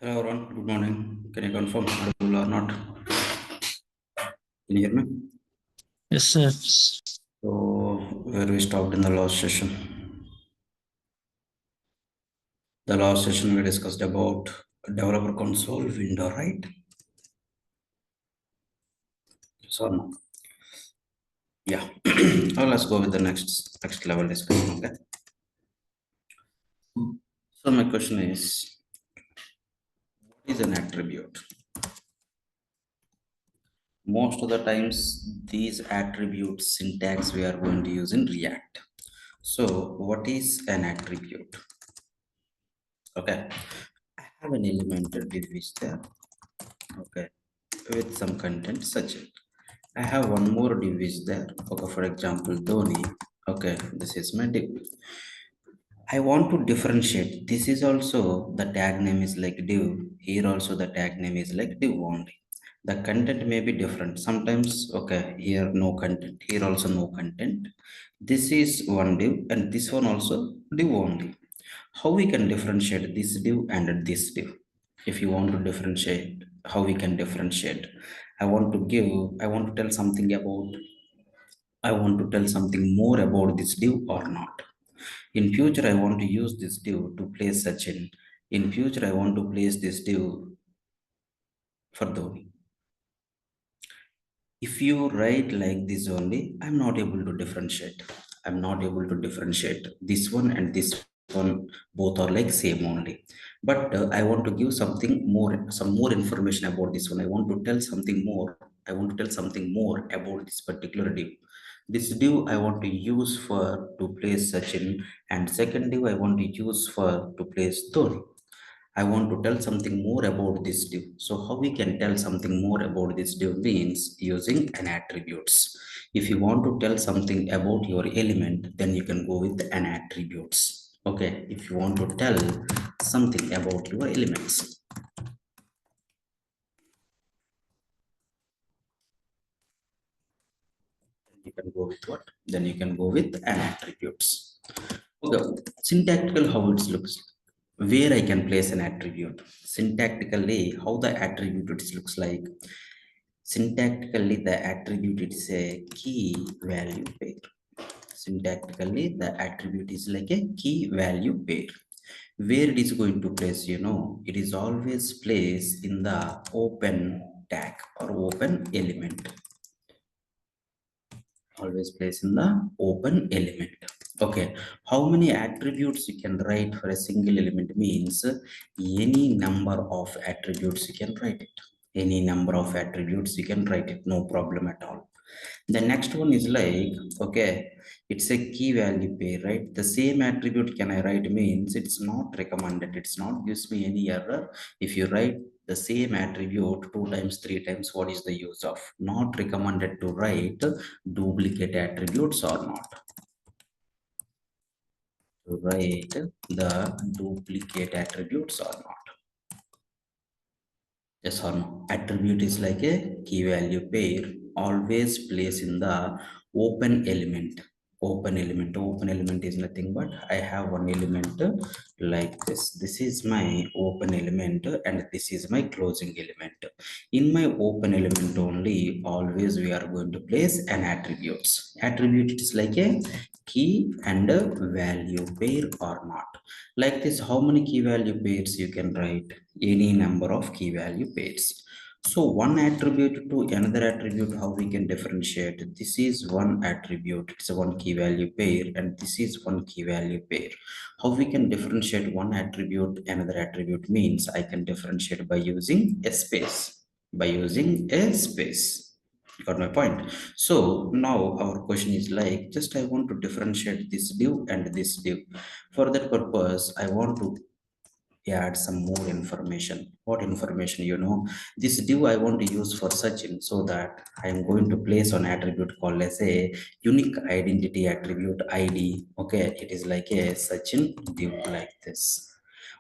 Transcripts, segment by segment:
Hello everyone, good morning. Can you confirm audible or not? Can you hear me? Yes, sir. So, where we stopped in the last session? The last session we discussed about developer console window, right? So, no. Yeah. Now let's go with the next level discussion. Okay. So my question is, what is an attribute? Most of the times, these attributes syntax we are going to use in React. So, what is an attribute? Okay, I have an element div is there. Okay, with some content such it. I have one more div is there. Okay, for example, Dhoni. Okay, this is my div. I want to differentiate. This is also the tag name is like div. Here also the tag name is like div only. The content may be different. Sometimes, okay, here no content. Here also no content. This is one div and this one also div only. How we can differentiate this div and this div? If you want to differentiate, how we can differentiate? I want to tell something about, I want to tell something more about this div or not. In future, I want to use this div to place Sachin. In future, I want to place this div for Dhoni. If you write like this only, I'm not able to differentiate. I'm not able to differentiate this one and this one, both are like same only. But I want to give something more, some more information about this one. I want to tell something more. I want to tell something more about this particular div. This div I want to use for to place Sachin, and second div I want to use for to place Dhoni. I want to tell something more about this div. So how we can tell something more about this div means using an attributes. If you want to tell something about your element, then you can go with an attributes. Okay, if you want to tell something about your elements, you can go with what? Then you can go with an attributes. Okay, syntactical how it looks. Where I can place an attribute. Syntactically, how the attribute it looks like. Syntactically, the attribute is a key value pair. Syntactically, the attribute is like a key value pair. Where it is going to place, it is always placed in the open tag or open element. Always place in the open element. Okay, how many attributes you can write for a single element means any number of attributes you can write it. Any number of attributes you can write it, no problem at all. The next one is like, okay, it's a key value pair, right? The same attribute can I write means it's not recommended. It's not gives me any error. If you write the same attribute two times, three times, what is the use of? Not recommended to write duplicate attributes or not. To write the duplicate attributes or not. Yes or no? Attribute is like a key value pair, always place in the open element. Open element is nothing but I have one element like this. This is my open element and this is my closing element. In my open element only, always we are going to place an attributes. Attribute is like a key and a value pair or not. Like this, how many key value pairs you can write? Any number of key value pairs. So one attribute to another attribute, how we can differentiate? This is one attribute, it's a one key value pair, and this is one key value pair. How we can differentiate one attribute, another attribute means I can differentiate by using a space. By using a space. Got my point? So now our question is like, just I want to differentiate this div and this div. For that purpose, I want to add some more information. What information? This div I want to use for Sachin, so that I am going to place an attribute called as a unique identity attribute ID. Okay, it is like a Sachin div like this.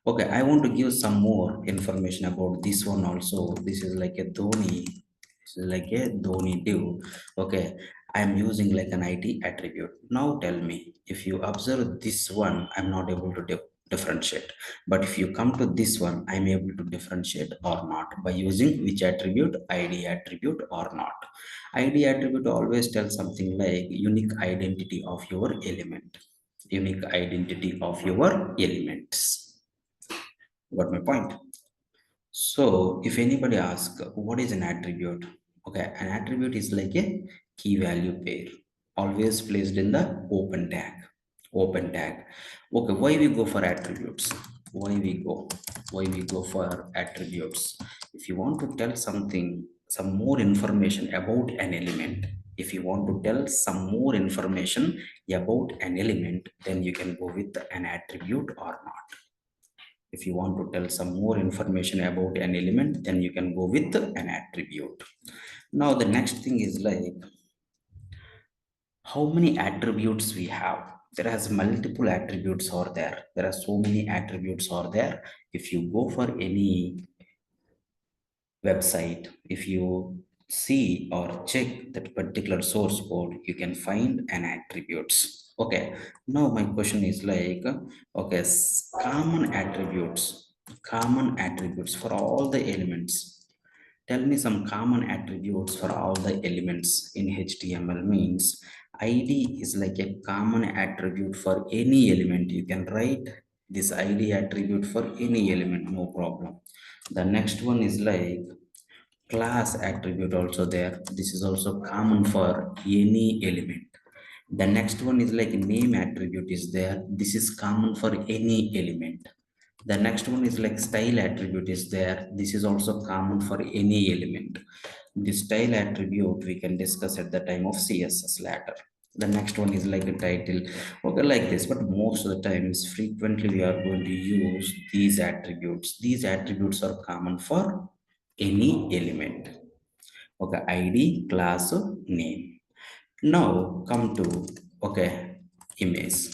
Okay, I want to give some more information about this one also. This is like a Dhoni. This is like a Dhoni div. Okay, I am using like an ID attribute. Now tell me, if you observe this one, I'm not able to do. differentiate. But if you come to this one, I'm able to differentiate or not by using which attribute? ID attribute or not. ID attribute always tells something like unique identity of your element. Unique identity of your elements. Got my point? So if anybody asks what is an attribute? Okay, an attribute is like a key value pair, always placed in the open tag. Open tag. Okay, why we go for attributes? Why we go? Why we go for attributes? If you want to tell something, some more information about an element, if you want to tell some more information about an element, then you can go with an attribute or not. If you want to tell some more information about an element, then you can go with an attribute. Now the next thing is like how many attributes we have. There has multiple attributes are there. There are so many attributes are there. If you go for any website, if you see or check that particular source code, you can find an attributes. Okay, now my question is like, okay, common attributes for all the elements. Tell me some common attributes for all the elements in HTML. Means ID is like a common attribute for any element. You can write this ID attribute for any element, no problem. The next one is like class attribute also there. This is also common for any element. The next one is like name attribute is there. This is common for any element. The next one is like style attribute is there. This is also common for any element. The style attribute we can discuss at the time of CSS later. The next one is like a title. Okay, like this, but most of the times frequently we are going to use these attributes. These attributes are common for any element. Okay, ID, class, name. Now come to, okay, image.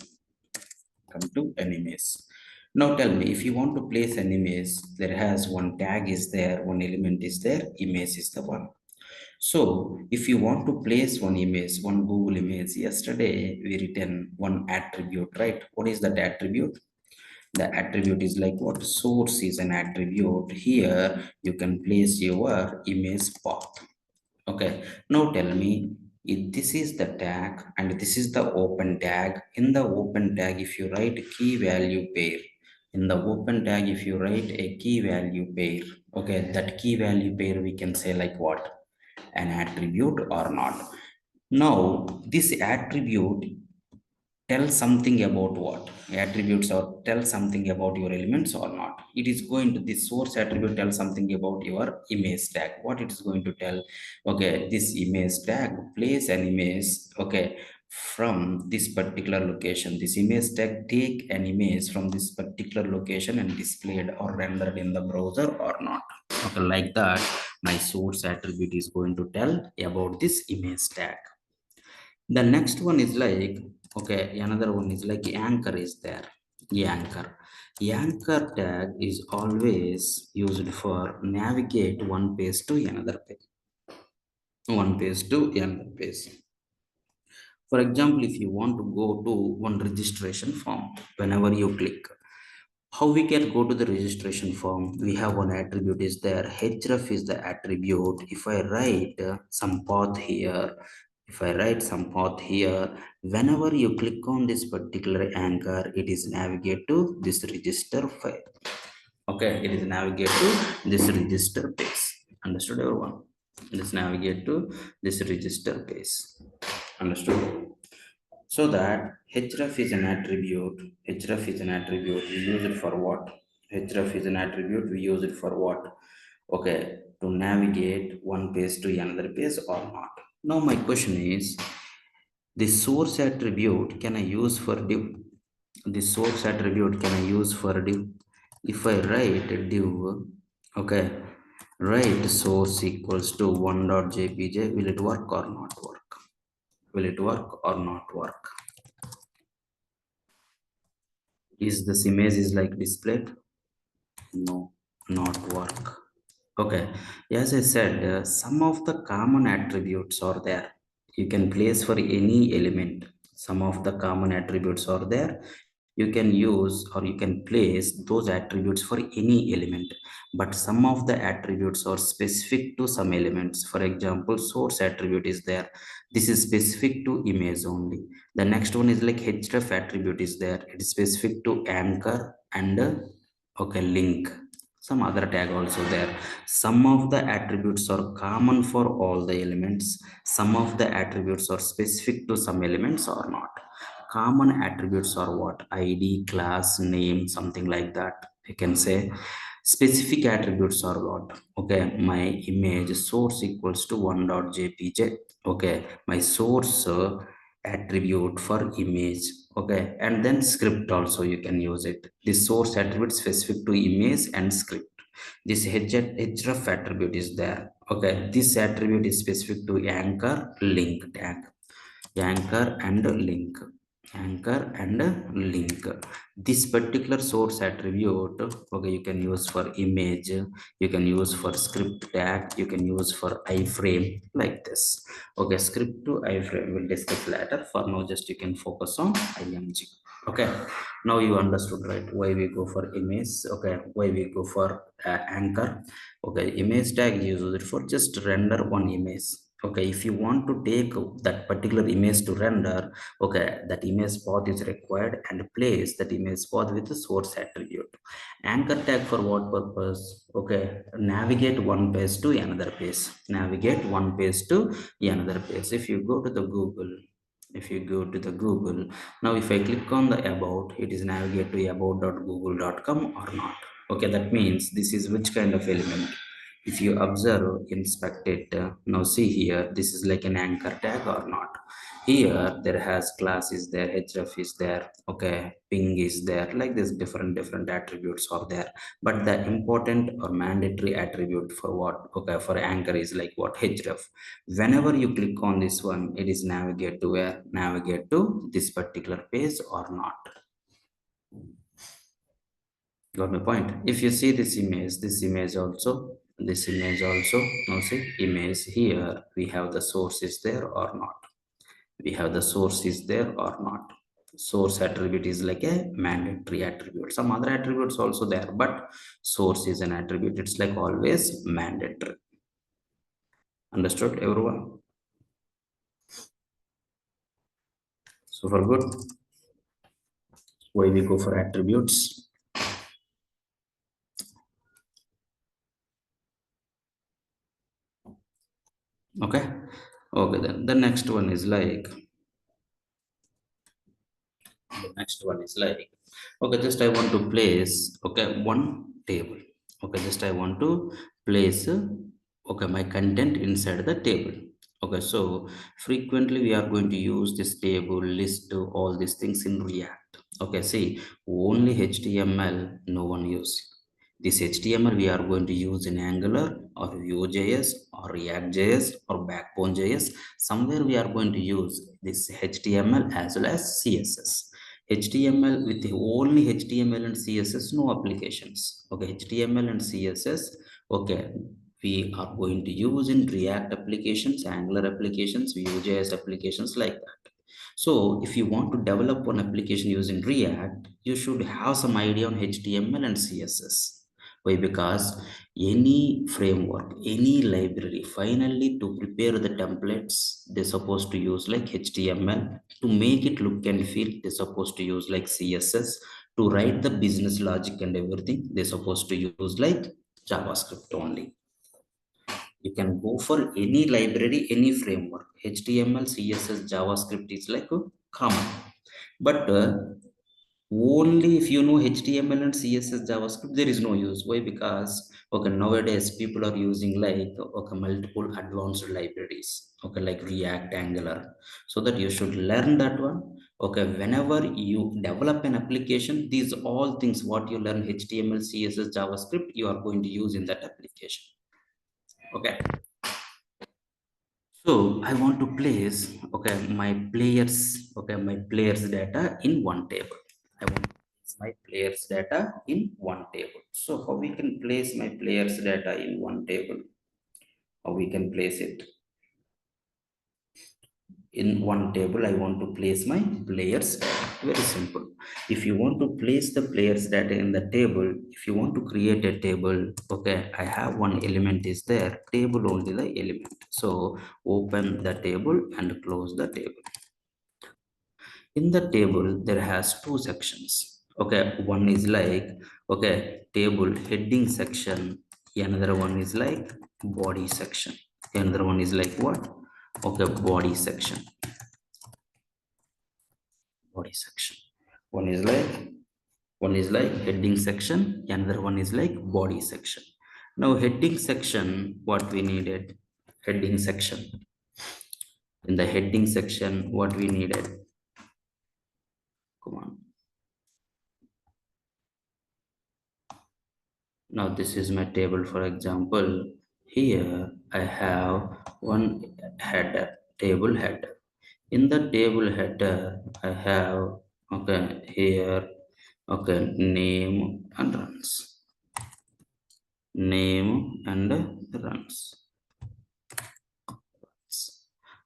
Come to an image. Now tell me, if you want to place an image, there has one tag is there, one element is there, image is the one. So if you want to place one image, one Google image, yesterday we written one attribute, right? What is that attribute? The attribute is like what? Source is an attribute. Here you can place your image path. Okay, now tell me, if this is the tag and this is the open tag. In the open tag, if you write key value pair, in the open tag, if you write a key value pair, okay, that key value pair we can say like what? An attribute or not. Now this attribute tell something about what? Attributes or tell something about your elements or not. It is going to, this source attribute tell something about your image tag. What it is going to tell? Okay, this image tag place an image, okay, from this particular location. This image tag take an image from this particular location and displayed or rendered in the browser or not. Okay, like that my source attribute is going to tell about this image tag. The next one is like, okay, another one is like anchor is there. Anchor. Anchor tag is always used for navigate one page to another page. One page to another page. For example, if you want to go to one registration form, whenever you click, how we can go to the registration form? We have one attribute is there. href is the attribute. If I write some path here, if I write some path here, whenever you click on this particular anchor, it is navigate to this register file. Okay, it is navigate to this register page. Understood, everyone? Let's navigate to this register page. Understood? So that href is an attribute. Href is an attribute. We use it for what? Href is an attribute. We use it for what? Okay, to navigate one page to another page or not. Now my question is, the source attribute can I use for div? The source attribute can I use for div? If I write div, okay, write source equals to one.jpg, will it work or not work? Will it work or not work? Is this image is like displayed? No, not work. Okay, as I said, some of the common attributes are there. You can place for any element. Some of the common attributes are there. you can use or you can place those attributes for any element, but some of the attributes are specific to some elements. For example, source attribute is there, this is specific to image only. The next one is like href attribute is there, it is specific to anchor and okay, link. Some other tag also there. Some of the attributes are common for all the elements, some of the attributes are specific to some elements or not. Common attributes are what? ID, class, name, something like that you can say. Specific attributes are what? Okay, my image source equals to 1.jpg. Okay, my source attribute for image. Okay, and then script also you can use it. This source attribute specific to image and script. This href attribute is there. Okay, this attribute is specific to anchor, link tag. Anchor and link. Anchor and link. This particular source attribute, okay, you can use for image, you can use for script tag, you can use for iframe, like this. Okay, script to iframe we'll discuss later. For now, just you can focus on img. Okay, now you understood, right, why we go for image. Okay, why we go for anchor. Okay, image tag use it for just render one image. Okay, if you want to take that particular image to render, okay, that image path is required and place that image path with the source attribute. Anchor tag for what purpose? Okay, navigate one page to another page. Navigate one page to another page. If you go to the Google, if you go to the Google, now if I click on the about, it is navigate to about.google.com or not. Okay, that means this is which kind of element. If you observe, inspect it, now see here, this is like an anchor tag or not. Here there has class is there, href is there, okay, ping is there, like this different attributes are there. But the important or mandatory attribute for what? Okay, for anchor is like what? Href. Whenever you click on this one, it is navigate to where? Navigate to this particular page or not. Got my point? If you see this image also, this image also, now see image here, we have the source is there or not. We have the source is there or not. Source attribute is like a mandatory attribute. Some other attributes also there, but source is an attribute, it's like always mandatory. Understood everyone? So for good, why we go for attributes. Okay, okay, then the next one is like, the next one is like, okay, just I want to place, okay, one table. Okay, just I want to place okay, my content inside the table. Okay, so frequently we are going to use this table, list, all these things in React. Okay, see, only HTML no one use. This HTML we are going to use in Angular or Vue.js or React.js or Backbone.js. Somewhere we are going to use this HTML as well as CSS. HTML with the only HTML and CSS, no applications. Okay, HTML and CSS. Okay, we are going to use in React applications, Angular applications, Vue.js applications, like that. So if you want to develop one application using React, you should have some idea on HTML and CSS. Why? Because any framework, any library, finally to prepare the templates, they're supposed to use like HTML. To make it look and feel, they're supposed to use like CSS. To write the business logic and everything, they're supposed to use like JavaScript only. You can go for any library, any framework. HTML, CSS, JavaScript is like common. But only if you know HTML and CSS, JavaScript, there is no use. Why? Because okay, nowadays people are using like okay, multiple advanced libraries. Okay, like React, Angular. So that you should learn that one. Okay, whenever you develop an application, these all things what you learn, HTML, CSS, JavaScript, you are going to use in that application. Okay. So I want to place, okay, my players data in one table. I want to place my players data in one table. So how we can place my players data in one table? How we can place it? in one table I want to place my players. Very simple. If you want to place the players data in the table, if you want to create a table, okay, I have one element is there, table only the element. So open the table and close the table. In the table there has two sections. Okay, one is like, okay, table heading section, another one is like body section, another one is like what, okay, body section. One is like, one is like heading section, another one is like body section. Now heading section, what we needed, heading section, in the heading section what we needed, come on. Now this is my table. For example, here I have one header, table header. In the table header I have, okay, here, okay, name and runs, name and runs.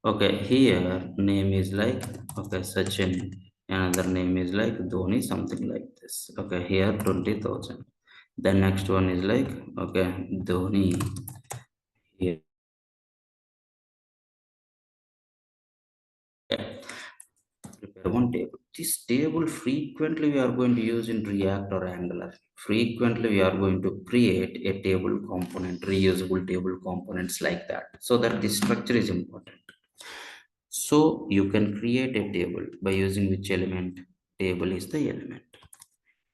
Okay, here name is like, okay, Sachin, another name is like Dhoni, something like this. Okay, here 20,000. The next one is like, okay, Dhoni, here. Okay, prepare one table. This table frequently we are going to use in React or Angular. Frequently we are going to create a table component, reusable table components like that. So that the structure is important. So you can create a table by using which element? Table is the element.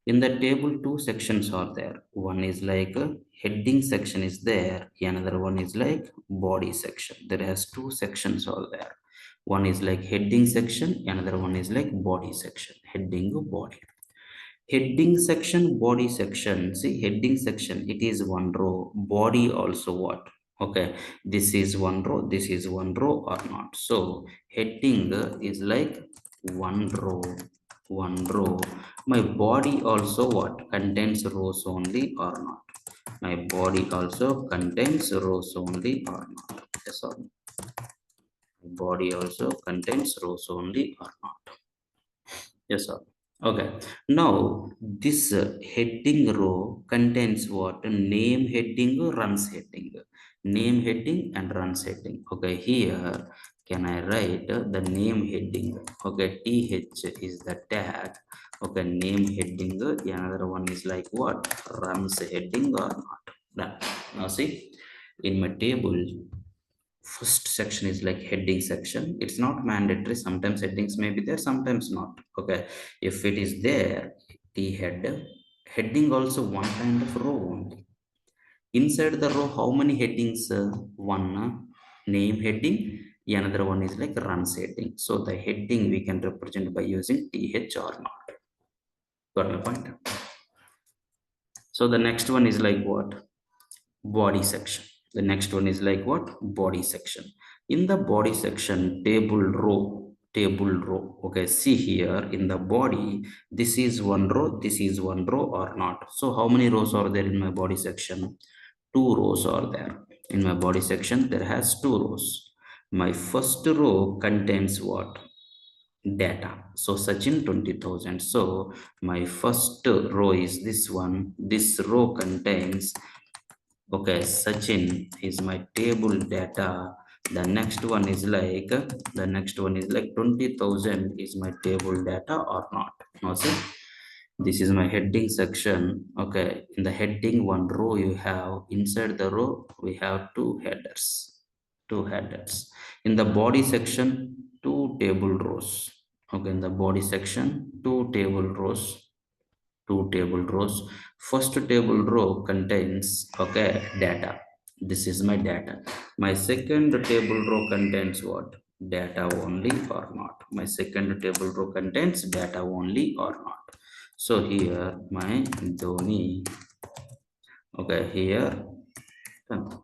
In the table, two sections are there. One is like a heading section is there. Another one is like body section. There has two sections are there. One is like heading section. Another one is like body section. Heading body. Heading section, body section. See, heading section, it is one row. Body also what? Okay, this is one row. This is one row or not. So heading is like one row, one row. My body also what? Contains rows only or not? My body also contains rows only or not? Yes or no? My body also contains rows only or not? Yes, sir. Okay. Now, this heading row contains what? Name heading, runs heading. Name heading and runs heading. Okay, here can I write the name heading? Okay, TH is the tag. Okay, name heading. Another one is like what? Runs heading or not. Done. Now, see, in my table, first section is like heading section. It's not mandatory, sometimes headings may be there, sometimes not. Okay, if it is there, the heading also one kind of row only. Inside the row how many headings? One name heading, another one is like runs heading. So the heading we can represent by using th or not. Got my point? So the next one is like what? Body section. The next one is like what? Body section. In the body section, table row. Okay, see here in the body, this is one row, this is one row or not. So how many rows are there in my body section? Two rows are there. In my body section, there has two rows. My first row contains what? Data. So Sachin 20,000. So my first row is this one. This row contains, okay, Sachin is my table data. The next one is like, 20,000 is my table data or not. Now see, this is my heading section. Okay, in the heading one row you have, inside the row we have two headers. Two headers. In the body section, two table rows. Okay, in the body section, two table rows, two table rows. First table row contains, okay, data. This is my data. My second table row contains what? Data only or not. My second table row contains data only or not. So here my Dhoni, okay, here 10,000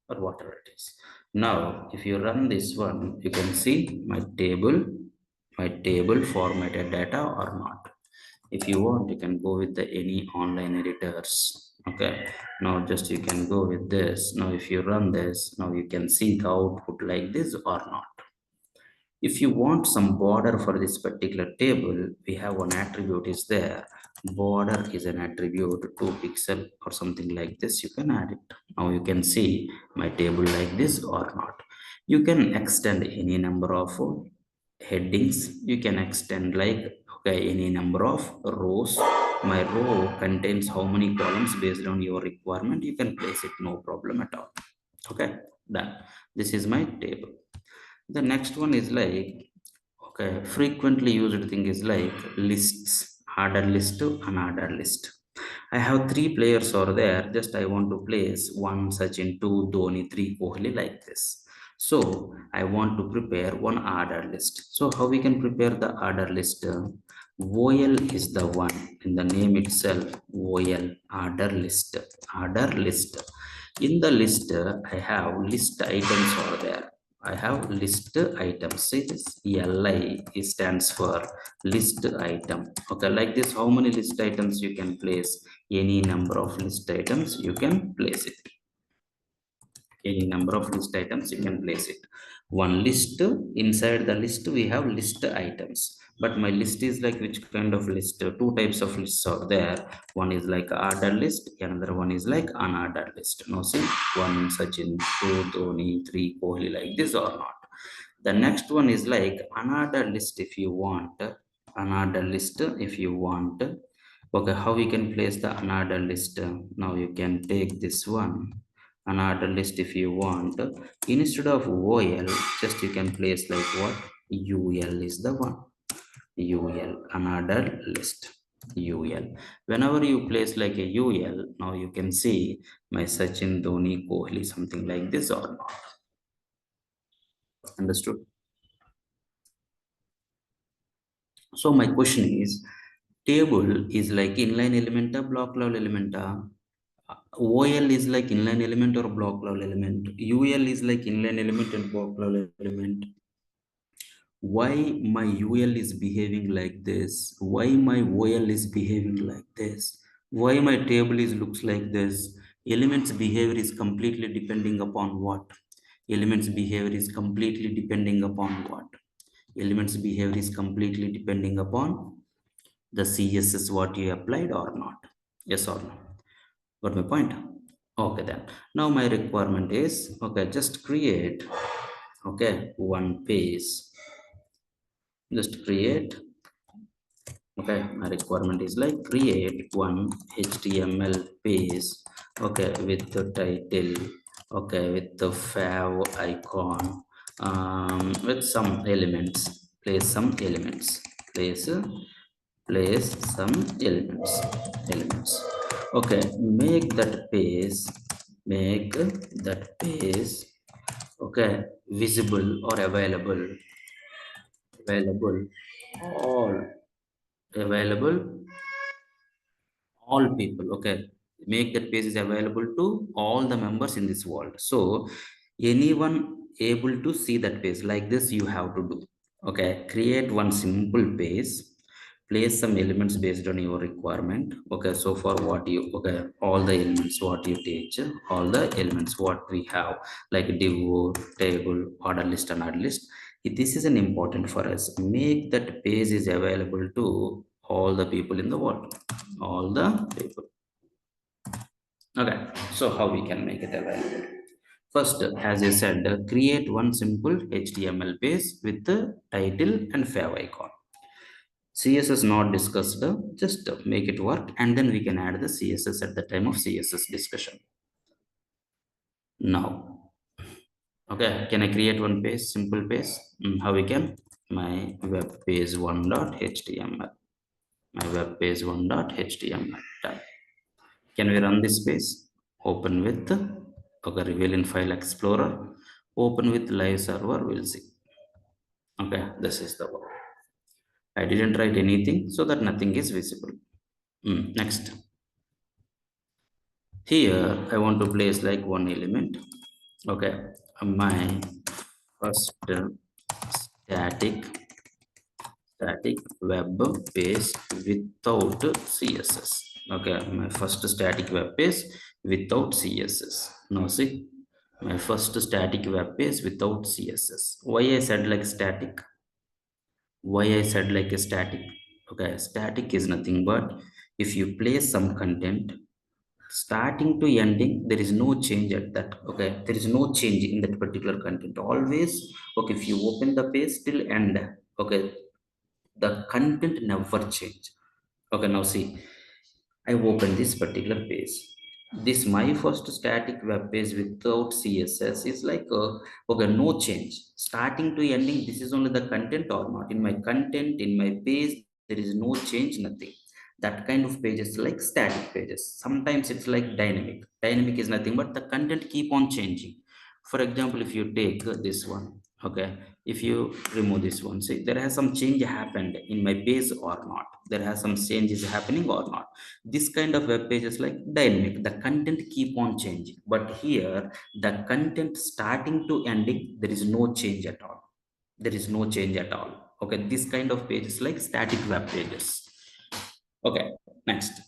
or whatever it is. Now if you run this one, you can see my table formatted data or not. If you want, you can go with the any online editors. Okay, now just you can go with this. Now if you run this, now you can see the output like this or not. If you want some border for this particular table, we have one attribute is there. Border is an attribute, 2 pixel or something like this. You can add it. Now you can see my table like this or not. You can extend any number of headings. You can extend like, okay, any number of rows. My row contains how many columns based on your requirement. You can place it, no problem at all. Okay, done. This is my table. The next one is like, okay, frequently used thing is like lists, order list to unordered list. I have 3 players over there. Just I want to place 1 Sachin, 2 Dhoni, 3 Kohli like this. So I want to prepare one order list. So how we can prepare the order list? OL is the one in the name itself. OL, order list. Order list. In the list, I have list items over there. I have list items. See this LI stands for list item. Okay, like this, how many list items you can place? Any number of list items you can place it. Any number of list items you can place it. One list, inside the list we have list items, but my list is like which kind of list? 2 types of lists are there. One is like ordered list, another one is like unordered list. No, see, 1 Sachin, 2 Dhoni, 3 Kohli, like this or not. The next one is like unordered list. If you want unordered list, if you want, okay, how we can place the unordered list? Now you can take this one unordered list. If you want, instead of OL, just you can place like what? UL is the one. UL, unordered list. UL. Whenever you place like a UL, now you can see my Sachin, Dhoni, Kohli, something like this or not. Understood? So my question is, table is like inline element or block level element? OL is like inline element or block level element? UL is like inline element and block level element? Why my UL is behaving like this? Why my OL is behaving like this? Why my table is looks like this? Elements behavior is completely depending upon what? Elements behavior is completely depending upon what? Elements behavior is completely depending upon the CSS what you applied or not. Yes or no? Got my point? Okay then. Now my requirement is, okay, just create, okay, one page. Just create, okay, my requirement is like create one HTML page, okay, with the title, okay, with the fav icon, with some elements, place some elements, place place some elements. Okay, make that page, make that page, okay, visible or available all available all people. Okay, make that page is available to all the members in this world. So anyone able to see that page like this, you have to do. Okay, create one simple page, place some elements based on your requirement. Okay, so for what you, okay, all the elements what you teach, all the elements what we have, like div, table, order list and order list. This is an important for us. Make that page is available to all the people in the world, all the people. Okay, so how we can make it available? First, as I said, create one simple HTML page with the title and fav icon. CSS not discussed, just make it work, and then we can add the CSS at the time of CSS discussion. Now, okay, can I create one page, simple page? How we can? My web page 1.html. My web page 1.html. Done. Can we run this page? Open with, okay, reveal in file explorer, open with live server, we'll see. Okay, this is the one. I didn't write anything so that nothing is visible. Next, here I want to place like one element. Okay, my first static web page without CSS. Okay, my first static web page without CSS. Now see, my first static web page without CSS. Why I said like static? Why I said like a static? Okay, static is nothing but if you place some content starting to ending, there is no change at that. Okay, there is no change in that particular content. Always, okay, if you open the page till end, okay, the content never change. Okay, now see, I open this particular page. This my first static web page without CSS is like okay, no change. Starting to ending, this is only the content or not. In my content, in my page, there is no change, nothing. That kind of pages like static pages. Sometimes it's like dynamic. Dynamic is nothing but the content keep on changing. For example, if you take this one, okay, if you remove this one, see there has some change happened in my page or not. There has some changes happening or not. This kind of web page is like dynamic, the content keep on changing, but here the content starting to ending, there is no change at all. There is no change at all. Okay, this kind of page is like static web pages. Okay, next,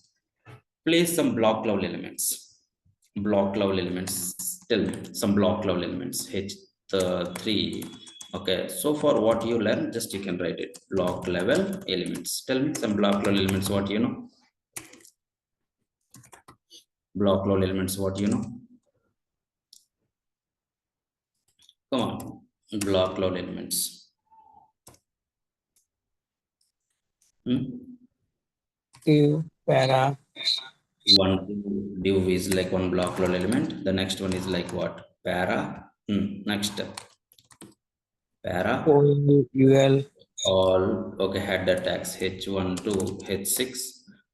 place some block cloud elements. Block cloud elements, still some block cloud elements, h3. Okay, so for what you learn, just you can write it, block level elements. Tell me some block cloud elements, what you know. Block cloud elements, what you know. Come on, block cloud elements. Hmm? Para, One div is like one block cloud element, the next one is like what, para. Next, para. OUL, All, okay, header tags h1 to h6,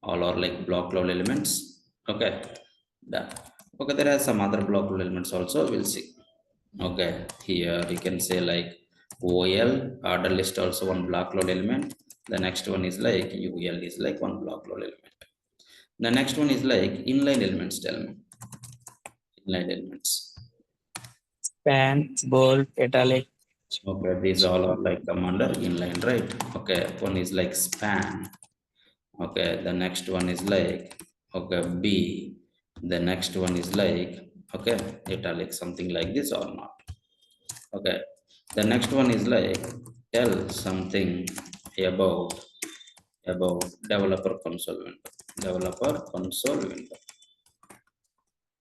all are like block cloud elements. Okay, done. Okay, there are some other block cloud elements also, we'll see. Okay, here you can say like OL, order list, also one block cloud element. The next one is like UL is like one block cloud element. The next one is like inline elements. Tell me, inline elements. span, bold, italic, Okay, these all are like come under inline, right? Okay, one is like span. Okay, the next one is like, okay, B. The next one is like, okay, italic, something like this or not. Okay, the next one is like, tell something about developer console window. Developer console window.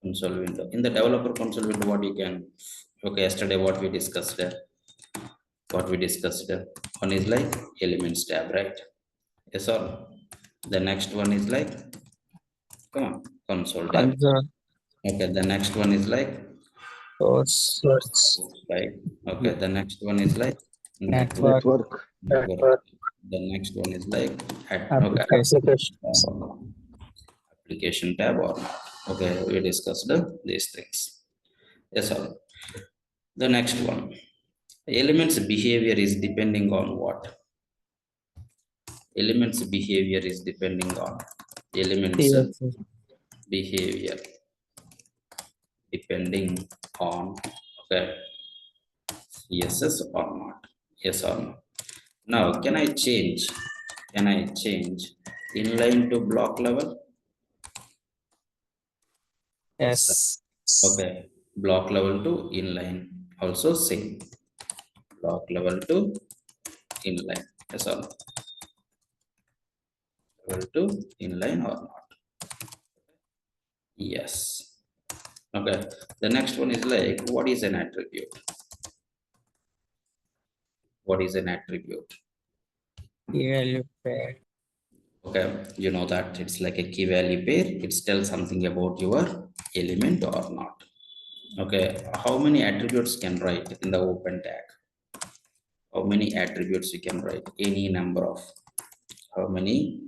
Console window. In the developer console window, what you can, okay, yesterday what we discussed there. What we discussed there. One is like elements tab, right? Yes or no? The next one is like, come on, console tab. console, Okay, the next one is like, source, right? Okay, the next one is like network. network, Network. Network. The next one is like okay, application, application tab or not. Okay, we discussed these things. Yes, sir. The next one, elements behavior is depending on what? Elements behavior is depending on elements CSS, behavior depending on, okay, CSS or not. Yes or no? Now, can I change? Can I change inline to block level? yes, Okay, block level to inline. Also same. Block level to inline. Yes or no? Level to inline or not? Yes. Okay. The next one is like, what is an attribute? What is an attribute? key value pair, Okay, you know that it's like a key value pair. It tells something about your element or not. Okay, how many attributes can write in the open tag? How many attributes you can write? Any number of. How many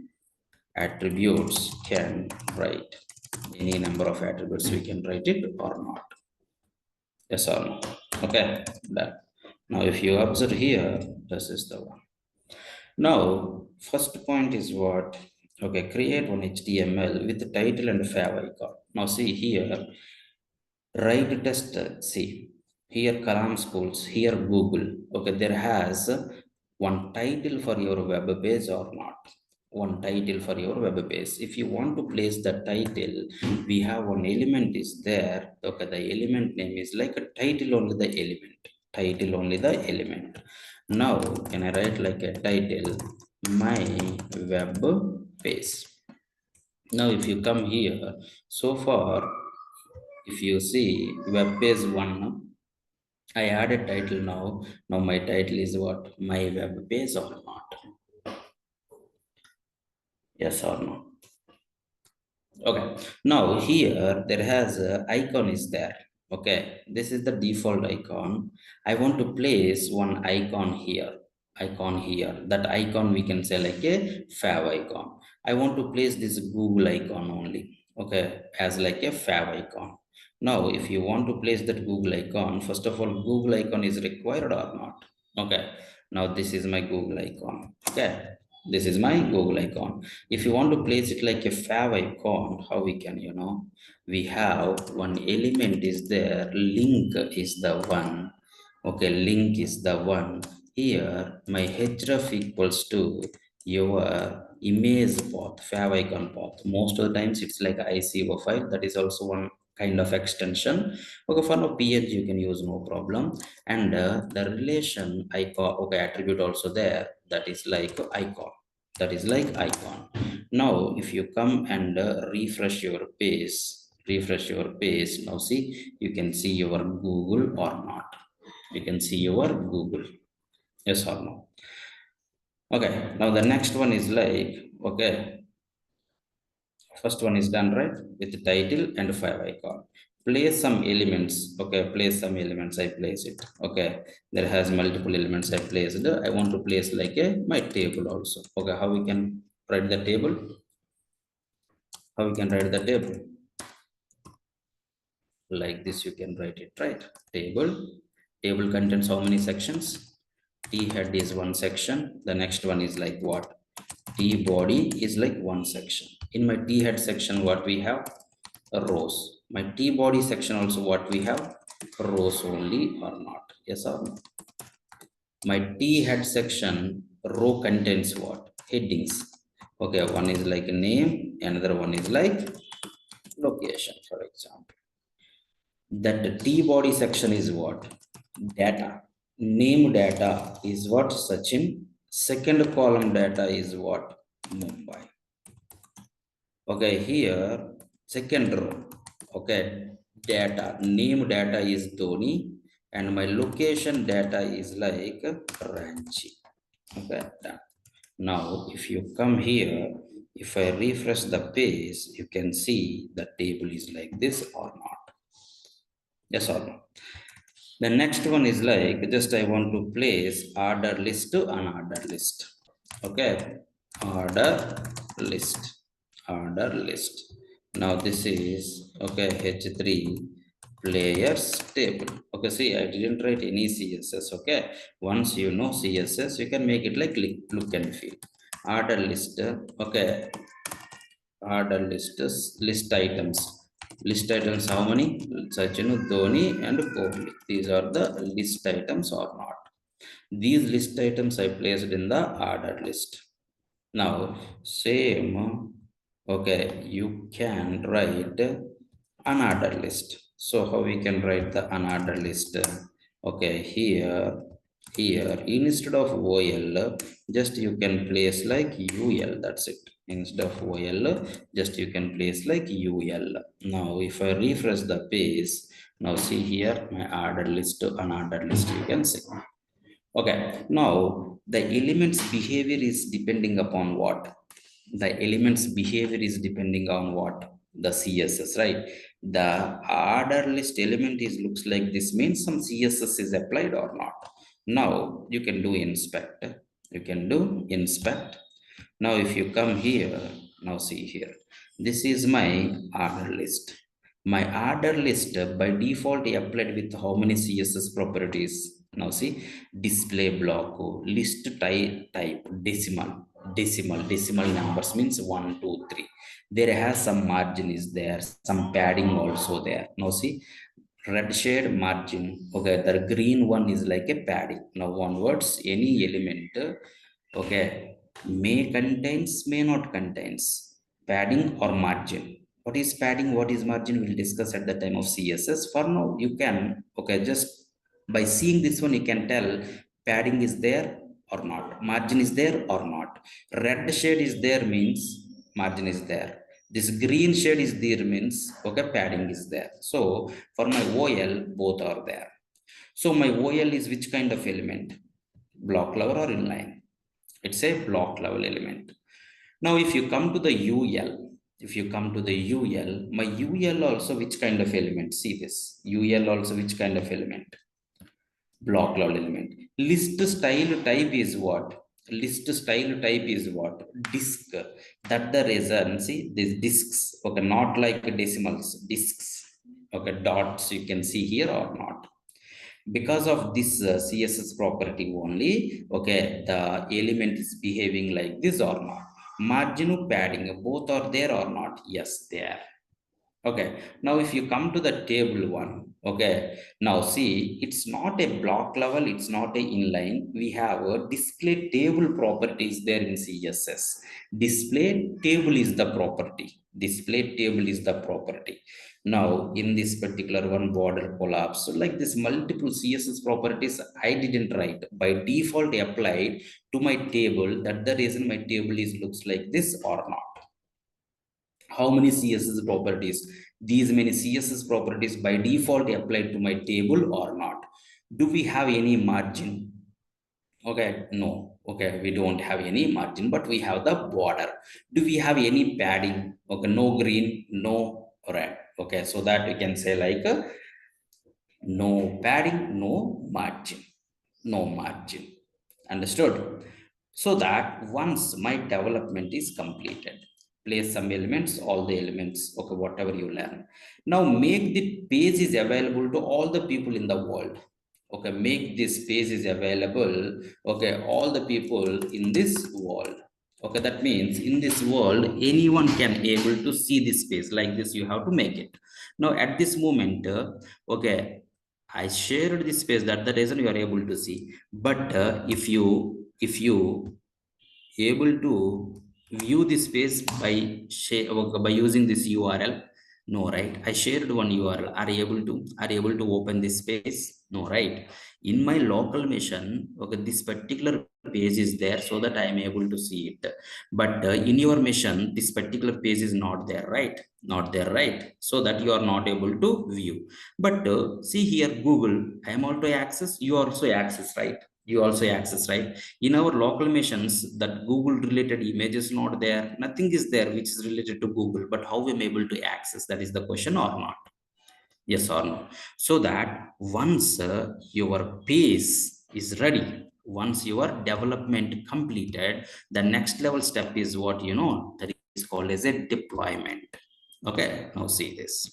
attributes can write? Any number of attributes we can write it or not? Yes or no? Okay, done. Now if you observe here, this is the one. Now, first point is what? Okay, create one HTML with the title and fav icon. Now see here, write test, see, here Kalam Schools, here Google. Okay, there has one title for your web page or not? One title for your web page. If you want to place the title, we have one element is there. Okay, the element name is like a title only the element. title only the element. Now can I write like a title, my web page. Now if you come here, so far if you see web page 1, I added title now. Now my title is what? My web page or not? Yes or no? Okay. Now here there has a icon is there. Okay. This is the default icon. I want to place one icon here. Icon here. That icon we can say like a fav icon. I want to place this Google icon only. Okay. As like a fav icon. Now, if you want to place that Google icon, first of all, Google icon is required or not? Okay. Now this is my Google icon. Okay. This is my Google icon. If you want to place it like a fav icon, how we can, we have one element is there, link is the one. Okay, link is the one. Here, my href equals to your image path, fav icon path. Most of the times it's like ICO file. That is also one kind of extension. Okay, for now PNG you can use, no problem. And the relation icon, okay, attribute also there. That is like icon. That is like icon. Now, if you come and refresh your page, now see, you can see your Google or not. You can see your Google. Yes or no? Okay, now the next one is like, okay, first one is done, right? With the title and five icon. Place some elements. Okay, place some elements. I place it. Okay, there has multiple elements I placed. I want to place like a my table also. Okay, how we can write the table? How we can write the table? Like this, you can write it, right? Table contains how many sections? T head is one section. The next one is like what? T body is like one section. In my T head section, what we have? Rows. My T body section also what we have? Rows only or not? Yes or no? My T head section row contains what? Headings. Okay, one is like a name, another one is like location, for example. That T body section is what? Data. Name data is what? Sachin. Second column data is what? Mumbai. Okay, here, second row. Okay, data. Name data is Dhoni, and my location data is like Ranchi. Okay, done. Now, if you come here, if I refresh the page, you can see the table is like this or not. Yes or no? The next one is like, just I want to place order list to unordered list. Okay, order list, order list. Now this is, okay, H3 players table. Okay, see, I didn't write any CSS. Okay, once you know CSS, you can make it like look and feel. Order list, okay, order list items. List items how many? Sachin, Dhoni and Kohli. These are the list items or not. These list items I placed in the order list. Now same, okay, you can write another list. So how we can write the another list? Okay, here instead of OL, just you can place like UL. That's it. Instead of OL, just you can place like UL. Now if I refresh the page, now see here my order list, another list you can see. Okay, now the elements behavior is depending upon what? The elements behavior is depending on what? The CSS, right? The order list element is looks like this, means some CSS is applied or not. Now you can do inspect. You can do inspect. Now if you come here, now see here. This is my order list. My order list by default applied with how many CSS properties? Now see, display block, list type, decimal numbers means 1, 2, 3. There has some margin is there, some padding also there. Now see, red shade margin. Okay, the green one is like a padding. Now onwards, any element, okay, may contains, may not contains padding or margin. What is padding, what is margin, we'll discuss at the time of CSS. For now, you can, okay, just By seeing this one, you can tell padding is there or not, margin is there or not. Red shade is there means margin is there. This green shade is there means okay, padding is there. So for my OL, both are there. So my OL is which kind of element? Block level or inline? It's a block level element. Now if you come to the UL, if you come to the UL, my UL also which kind of element? See this UL also which kind of element? Block level element. List style type is what? List style type is what? Disk. That the reason, see these disks, okay, not like decimals, disks, okay, dots you can see here or not. Because of this CSS property only, okay, the element is behaving like this or not. Margin padding both are there or not? Yes, they are. Okay, now if you come to the table one, okay, now see it's not a block level, it's not a inline. We have a display table properties there in CSS. Display table is the property. Display table is the property. Now in this particular one, border collapse, so like this multiple CSS properties I didn't write, by default applied to my table. That the reason my table is looks like this or not. How many CSS properties? These many CSS properties by default applied to my table or not? Do we have any margin? Okay, no. Okay, we don't have any margin, but we have the border. Do we have any padding? Okay, no green, no red. Okay, so that we can say like no padding, no margin, no margin. Understood? So that once my development is completed, place some elements, all the elements, okay, whatever you learn. Now make the page is available to all the people in the world. Okay, make this page is available, okay, all the people in this world. Okay, that means in this world anyone can able to see this page. Like this you have to make it. Now at this moment, okay, I shared this space, that the reason you are able to see. But if you able to view this space by by using this URL, no, right? I shared one URL. Are you able to open this space? No, right? In my local machine, okay, this particular page is there so that I am able to see it. But in your machine this particular page is not there, right? Not there, right? So that you are not able to view. But see here, Google, I am also access, you also access, right? You also access, right? In our local machines, that Google related image is not there, nothing is there which is related to Google. But how am I able to access? That is the question or not? Yes or no? So that once your page is ready, once your development completed, the next level step is what, that is called as a deployment. Okay, now see this.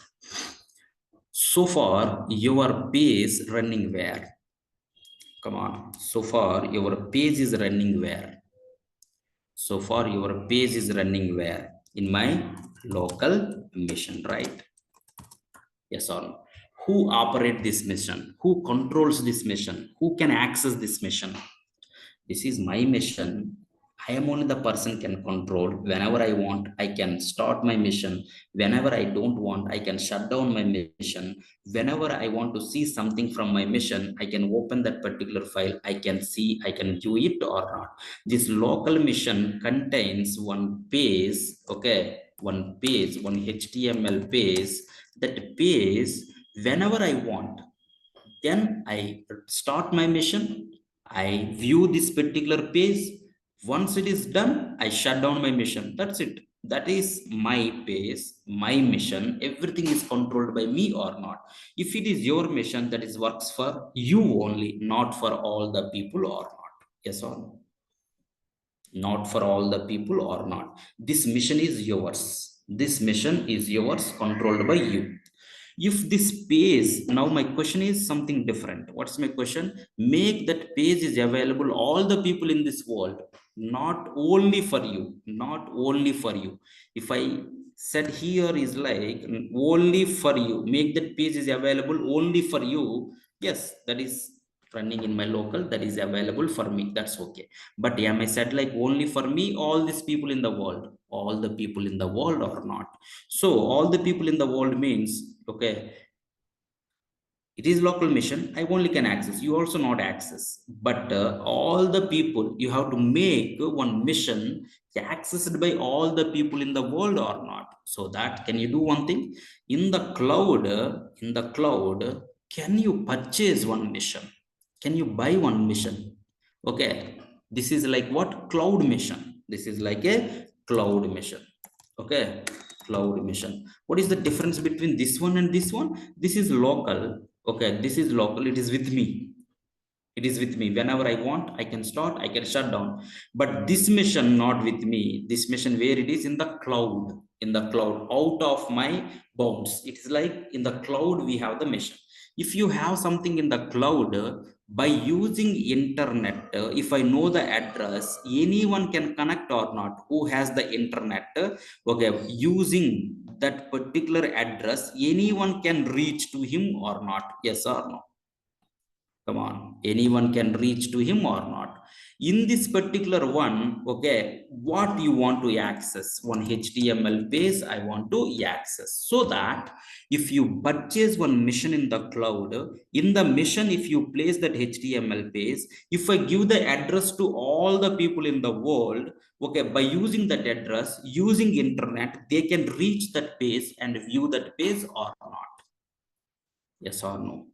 So far your page running where? Come on, so far your page is running where? So far your page is running where? In my local machine, right? Yes or no? Who operate this mission? Who controls this mission? Who can access this mission? This is my mission. I am only the person can control. Whenever I want, I can start my mission. Whenever I don't want, I can shut down my mission. Whenever I want to see something from my mission, I can open that particular file. I can see, I can view it or not. This local mission contains one page, okay, one page, one HTML page. That page, whenever I want, then I start my mission. I view this particular page. Once it is done, I shut down my mission. That's it. That is my page, my mission. Everything is controlled by me or not. If it is your mission, that is works for you only, not for all the people or not. Yes or no? Not for all the people or not. This mission is yours. This mission is yours, controlled by you. If this page, now my question is something different. What's my question? Make that page is available all the people in this world, not only for you, not only for you. If I said here is like only for you, make that page is available only for you, yes, that is running in my local, that is available for me, that's okay. But am I said like only for me, all these people in the world, all the people in the world or not? So all the people in the world means, okay, It is local mission. I only can access. You also not access. But all the people, you have to make one mission accessed by all the people in the world or not. So that can you do one thing in the cloud? In the cloud, can you purchase one mission? Can you buy one mission? Okay, this is like what cloud mission. This is like a cloud mission. Okay, cloud mission. What is the difference between this one and this one? This is local. Okay, this is local. It is with me. It is with me. Whenever I want, I can start, I can shut down. But this mission not with me. This mission where it is in the cloud, out of my bounds. It is like in the cloud we have the mission. If you have something in the cloud, by using internet, if I know the address, anyone can connect or not. Who has the internet? Okay, using that particular address, anyone can reach to him or not? Yes or no? Come on, anyone can reach to him or not? In this particular one, okay, what you want to access? One HTML page I want to access. So that if you purchase one mission in the cloud, in the mission, if you place that HTML page, if I give the address to all the people in the world, okay, by using that address, using internet, they can reach that page and view that page or not? Yes or no?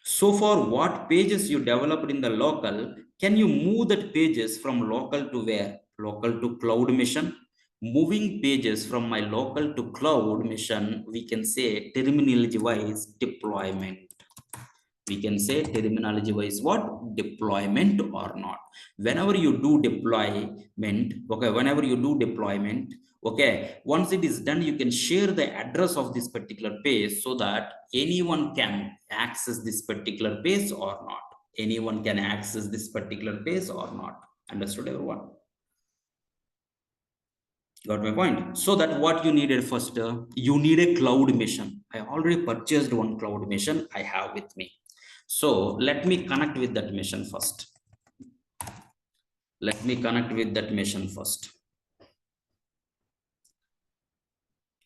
So for what pages you developed in the local, can you move that pages from local to where? Local to cloud mission. Moving pages from my local to cloud mission, we can say terminology wise deployment. We can say terminology wise what? Deployment or not. Whenever you do deployment, okay, whenever you do deployment, okay, once it is done, you can share the address of this particular page so that anyone can access this particular page or not. Anyone can access this particular page or not. Understood, everyone? Got my point? So that what you needed first, you need a cloud mission. I already purchased one cloud mission I have with me. So let me connect with that mission first. Let me connect with that mission first.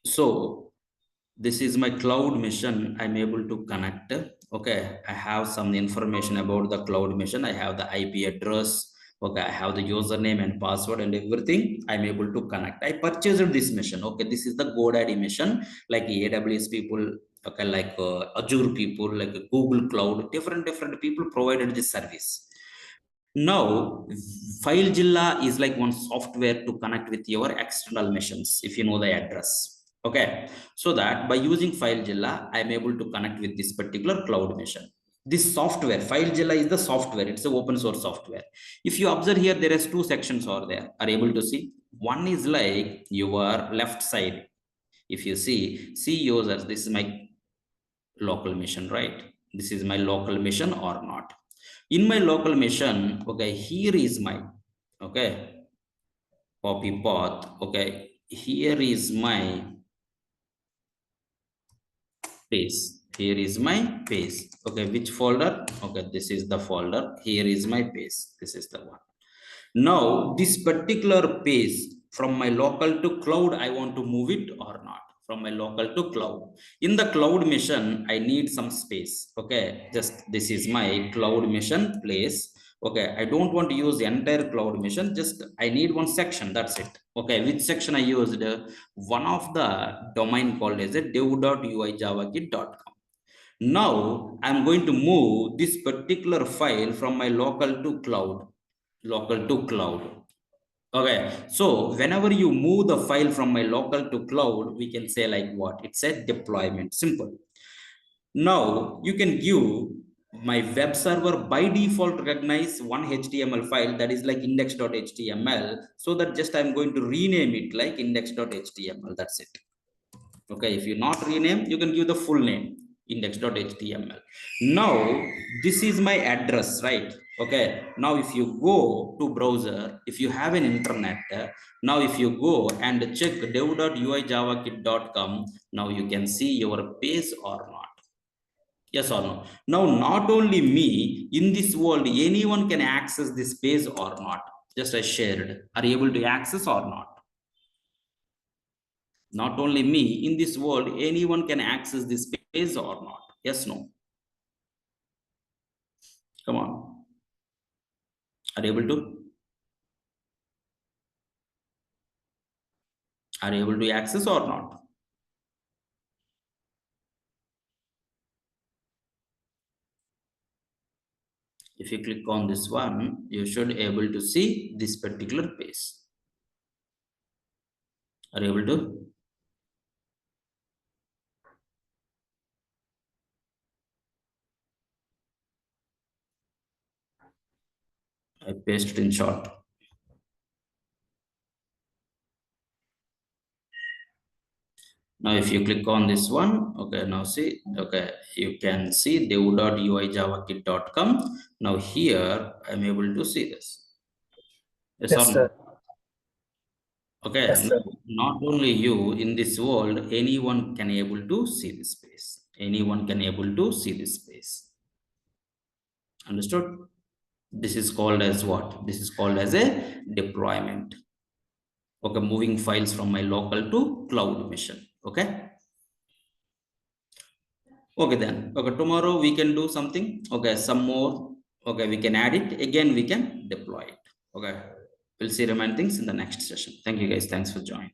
So this is my cloud mission. I'm able to connect. Okay, I have some information about the cloud mission. I have the IP address. Okay, I have the username and password and everything. I'm able to connect. I purchased this mission. Okay, this is the GoDaddy mission, like AWS people, okay, like Azure people, like Google Cloud, different people provided this service. Now, FileZilla is like one software to connect with your external machines, if you know the address. Okay, so that by using FileZilla, I'm able to connect with this particular cloud machine. This software, FileZilla is the software, it's an open source software. If you observe here, there is two sections are there, are able to see. One is like your left side. If you see users, this is my local mission, right? This is my local mission or not? In my local mission, okay, here is my, okay, copy path. Okay, here is my page. Here is my page. Okay, which folder? Okay, this is the folder. Here is my page. This is the one. Now, this particular page from my local to cloud, I want to move it or not? From my local to cloud. In the cloud mission, I need some space. Okay, just this is my cloud mission place. Okay, I don't want to use the entire cloud mission, just I need one section, that's it. Okay, which section I used? One of the domain called as a dev.uijavakit.com. Now I'm going to move this particular file from my local to cloud. Okay, so whenever you move the file from my local to cloud, we can say like what? It's a deployment, simple. Now you can give my web server by default recognize one HTML file that is like index.html, so that just I'm going to rename it like index.html, that's it. Okay, if you not rename, you can give the full name index.html. Now this is my address, right? Okay, now if you go to browser, if you have an internet, now if you go and check dev.uijavakit.com, now you can see your page or not. Yes or no? Now not only me, in this world anyone can access this page or not? Just I shared, are you able to access or not? Not only me, in this world anyone can access this page or not? Yes, no? Come on. Are you able to? Are you able to access or not? If you click on this one, you should able to see this particular page. Are you able to? I pasted in short. Now, if you click on this one, okay, now see, okay, you can see dev.uijavakit.com. Now here, I'm able to see this. Yes or Yes, no? sir. Okay, Yes, sir. not only you, in this world, anyone can able to see this space. Anyone can able to see this space. Understood? This is called as what? This is called as a deployment. Okay, moving files from my local to cloud mission. Okay. Okay, then. Okay, tomorrow we can do something. Okay, some more. Okay, we can add it. Again, we can deploy it. Okay. We'll see remaining things in the next session. Thank you guys. Thanks for joining.